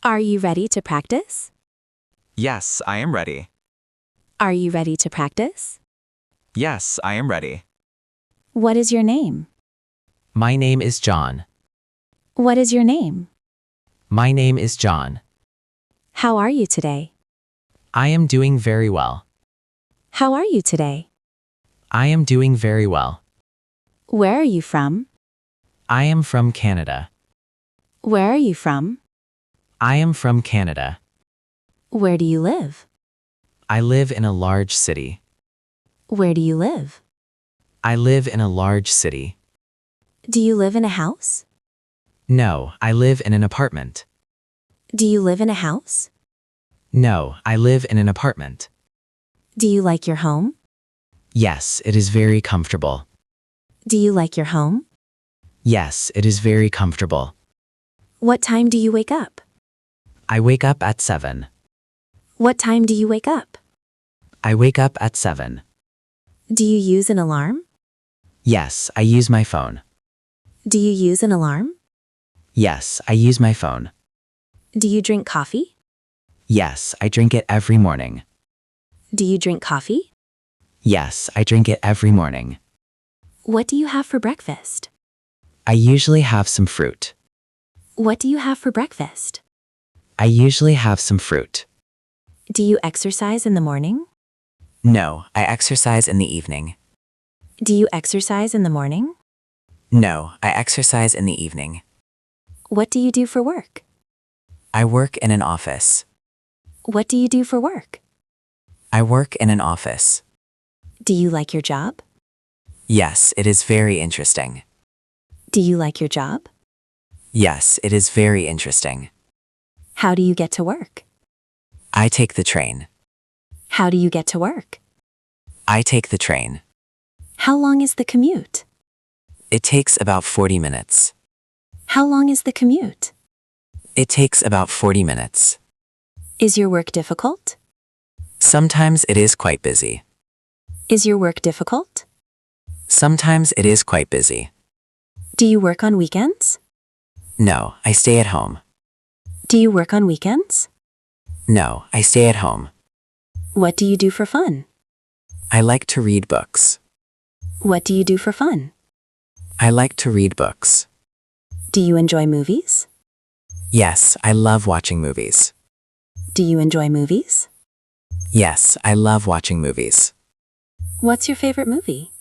Are you ready to practice? Yes, I am ready. Are you ready to practice? Yes, I am ready. What is your name? My name is John. What is your name? My name is John. How are you today? I am doing very well. How are you today? I am doing very well. Where are you from? I am from Canada. Where are you from? I am from Canada. Where do you live? I live in a large city. Where do you live? I live in a large city. Do you live in a house? No, I live in an apartment. Do you live in a house? No, I live in an apartment. Do you like your home? Yes, it is very comfortable. Do you like your home? Yes, it is very comfortable. What time do you wake up? I wake up at 7. What time do you wake up? I wake up at 7. Do you use an alarm? Yes, I use my phone. Do you use an alarm? Yes, I use my phone. Do you drink coffee? Yes, I drink it every morning. Do you drink coffee? Yes, I drink it every morning. What do you have for breakfast? I usually have some fruit. What do you have for breakfast? I usually have some fruit. Do you exercise in the morning? No, I exercise in the evening. Do you exercise in the morning? No, I exercise in the evening. What do you do for work? I work in an office. What do you do for work? I work in an office. Do you like your job? Yes, it is very interesting. Do you like your job? Yes, it is very interesting. How do you get to work? I take the train. How do you get to work? I take the train. How long is the commute? It takes about 40 minutes. How long is the commute? It takes about 40 minutes. Is your work difficult? Sometimes it is quite busy. Is your work difficult? Sometimes it is quite busy. Do you work on weekends? No, I stay at home. Do you work on weekends? No, I stay at home. What do you do for fun? I like to read books. What do you do for fun? I like to read books. Do you enjoy movies? Yes, I love watching movies. Do you enjoy movies? Yes, I love watching movies. What's your favorite movie?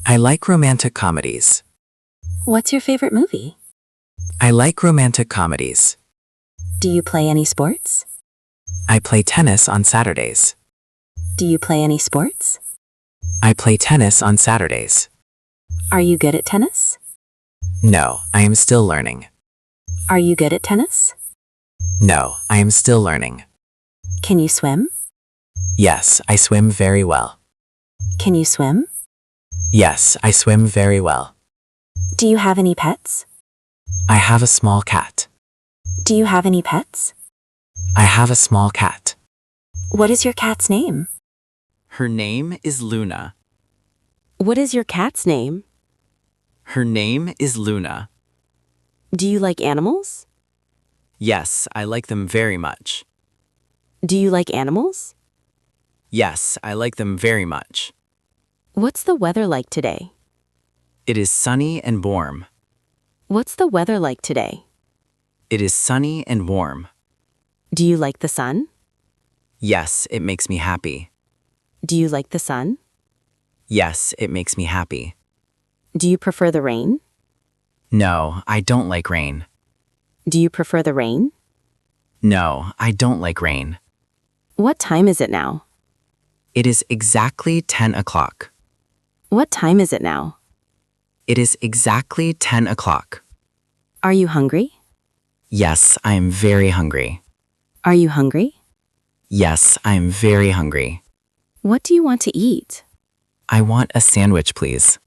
I like romantic comedies. What's your favorite movie? I like romantic comedies. Do you play any sports? I play tennis on Saturdays. Do you play any sports? I play tennis on Saturdays. Are you good at tennis? No, I am still learning. Are you good at tennis? No, I am still learning. Can you swim? Yes, I swim very well. Can you swim? Yes, I swim very well. Do you have any pets? I have a small cat. Do you have any pets? I have a small cat. What is your cat's name? Her name is Luna. What is your cat's name? Her name is Luna. Do you like animals? Yes, I like them very much. Do you like animals? Yes, I like them very much. What's the weather like today? It is sunny and warm. What's the weather like today? It is sunny and warm. Do you like the sun? Yes, it makes me happy. Do you like the sun? Yes, it makes me happy. Do you prefer the rain? No, I don't like rain. Do you prefer the rain? No, I don't like rain. What time is it now? It is exactly 10 o'clock. What time is it now? It is exactly 10 o'clock. Are you hungry? Yes, I am very hungry. Are you hungry? Yes, I am very hungry. What do you want to eat? I want a sandwich, please.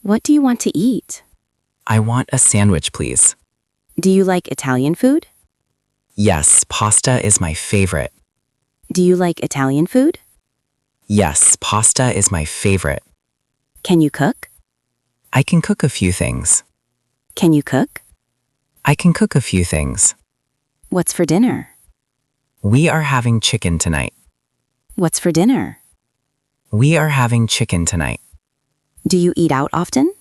What do you want to eat? I want a sandwich, please. Do you like Italian food? Yes, pasta is my favorite. Do you like Italian food? Yes, pasta is my favorite. Can you cook? I can cook a few things. Can you cook? I can cook a few things. What's for dinner? We are having chicken tonight. What's for dinner? We are having chicken tonight. Do you eat out often?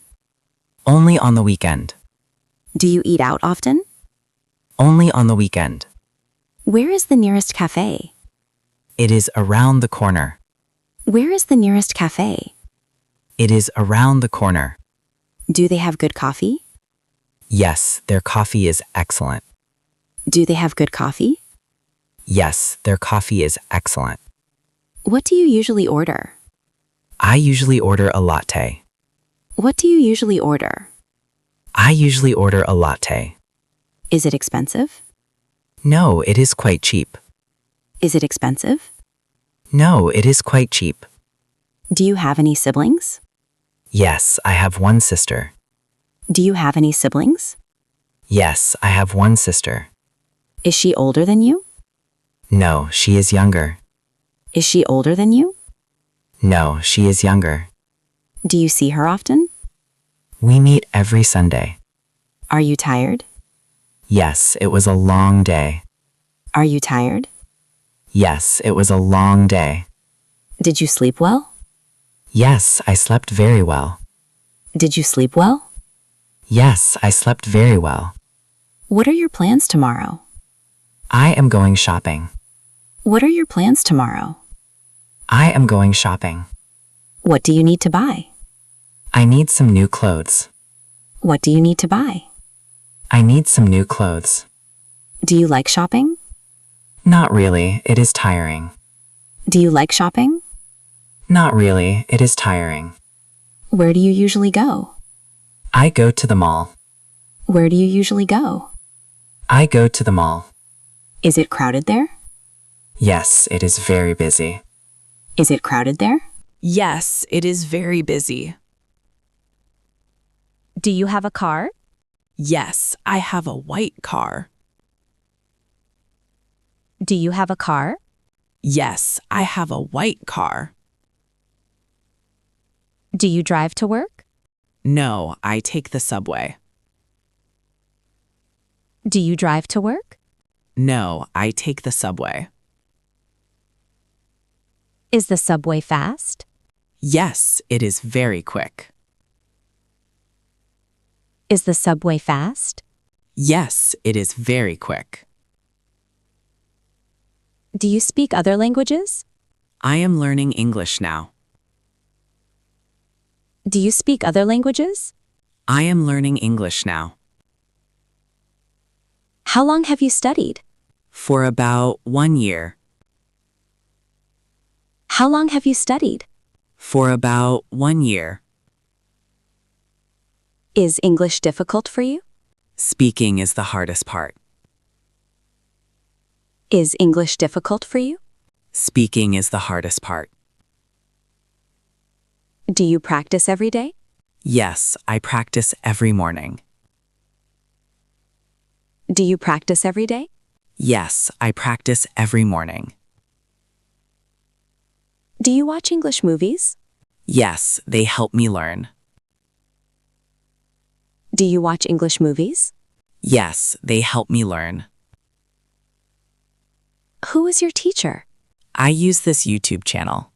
Only on the weekend. Do you eat out often? Only on the weekend. Where is the nearest cafe? It is around the corner. Where is the nearest cafe? It is around the corner. Do they have good coffee? Yes, their coffee is excellent. Do they have good coffee? Yes, their coffee is excellent. What do you usually order? I usually order a latte. What do you usually order? I usually order a latte. Is it expensive? No, it is quite cheap. Is it expensive? No, it is quite cheap. Do you have any siblings? Yes, I have one sister. Do you have any siblings? Yes, I have one sister. Is she older than you? No, she is younger. Is she older than you? No, she is younger. Do you see her often? We meet every Sunday. Are you tired? Yes, it was a long day. Are you tired? Yes, it was a long day. Did you sleep well? Yes, I slept very well. Did you sleep well? Yes, I slept very well. What are your plans tomorrow? I am going shopping. What are your plans tomorrow? I am going shopping. What do you need to buy? I need some new clothes. What do you need to buy? I need some new clothes. Do you like shopping? Not really, it is tiring. Do you like shopping? Not really, it is tiring. Where do you usually go? I go to the mall. Where do you usually go? I go to the mall. Is it crowded there? Yes, it is very busy. Is it crowded there? Yes, it is very busy. Do you have a car? Yes, I have a white car. Do you have a car? Yes, I have a white car. Do you drive to work? No, I take the subway. Do you drive to work? No, I take the subway. Is the subway fast? Yes, it is very quick. Is the subway fast? Yes, it is very quick. Do you speak other languages? I am learning English now. Do you speak other languages? I am learning English now. How long have you studied? For about 1 year. How long have you studied? For about 1 year. Is English difficult for you? Speaking is the hardest part. Is English difficult for you? Speaking is the hardest part. Do you practice every day? Yes, I practice every morning. Do you practice every day? Yes, I practice every morning. Do you watch English movies? Yes, they help me learn. Do you watch English movies? Yes, they help me learn. Who is your teacher? I use this YouTube channel.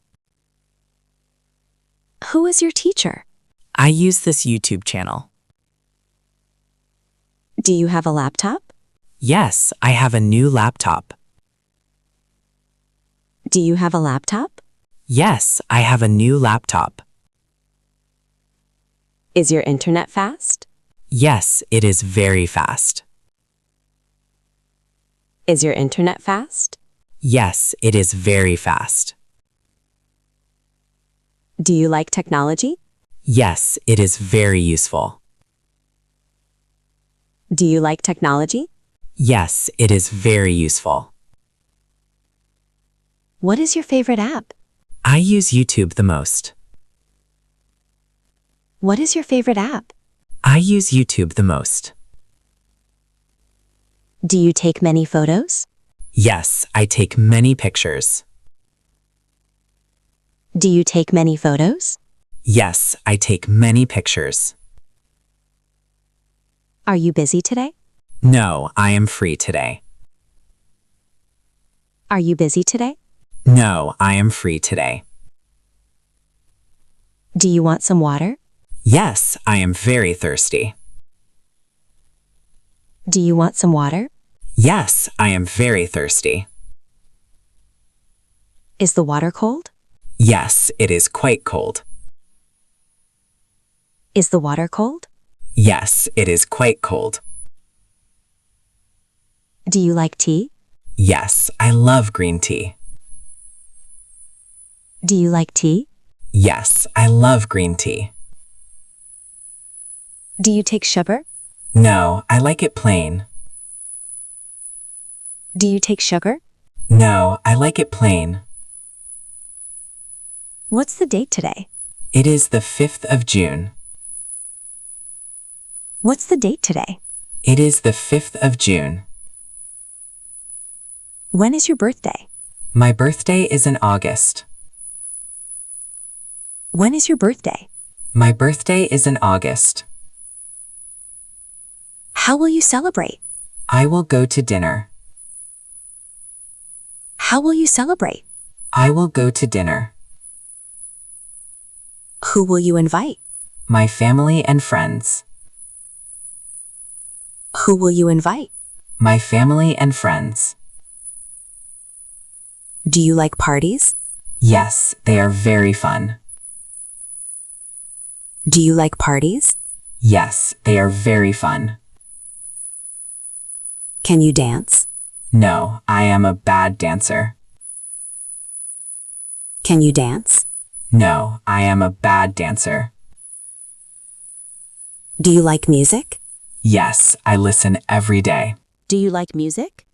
Who is your teacher? I use this YouTube channel. Do you have a laptop? Yes, I have a new laptop. Do you have a laptop? Yes, I have a new laptop. Is your internet fast? Yes, it is very fast. Is your internet fast? Yes, it is very fast. Do you like technology? Yes, it is very useful. Do you like technology? Yes, it is very useful. What is your favorite app? I use YouTube the most. What is your favorite app? I use YouTube the most. Do you take many photos? Yes, I take many pictures. Do you take many photos? Yes, I take many pictures. Are you busy today? No, I am free today. Are you busy today? No, I am free today. Do you want some water? Yes, I am very thirsty. Do you want some water? Yes, I am very thirsty. Is the water cold? Yes, it is quite cold. Is the water cold? Yes, it is quite cold. Do you like tea? Yes, I love green tea. Do you like tea? Yes, I love green tea. Do you take sugar? No, I like it plain. Do you take sugar? No, I like it plain. What's the date today? It is the 5th of June. What's the date today? It is the 5th of June. When is your birthday? My birthday is in August. When is your birthday? My birthday is in August. How will you celebrate? I will go to dinner. How will you celebrate? I will go to dinner. Who will you invite? My family and friends. Who will you invite? My family and friends. Do you like parties? Yes, they are very fun. Do you like parties? Yes, they are very fun. Can you dance? No, I am a bad dancer. Can you dance? No, I am a bad dancer. Do you like music? Yes, I listen every day. Do you like music?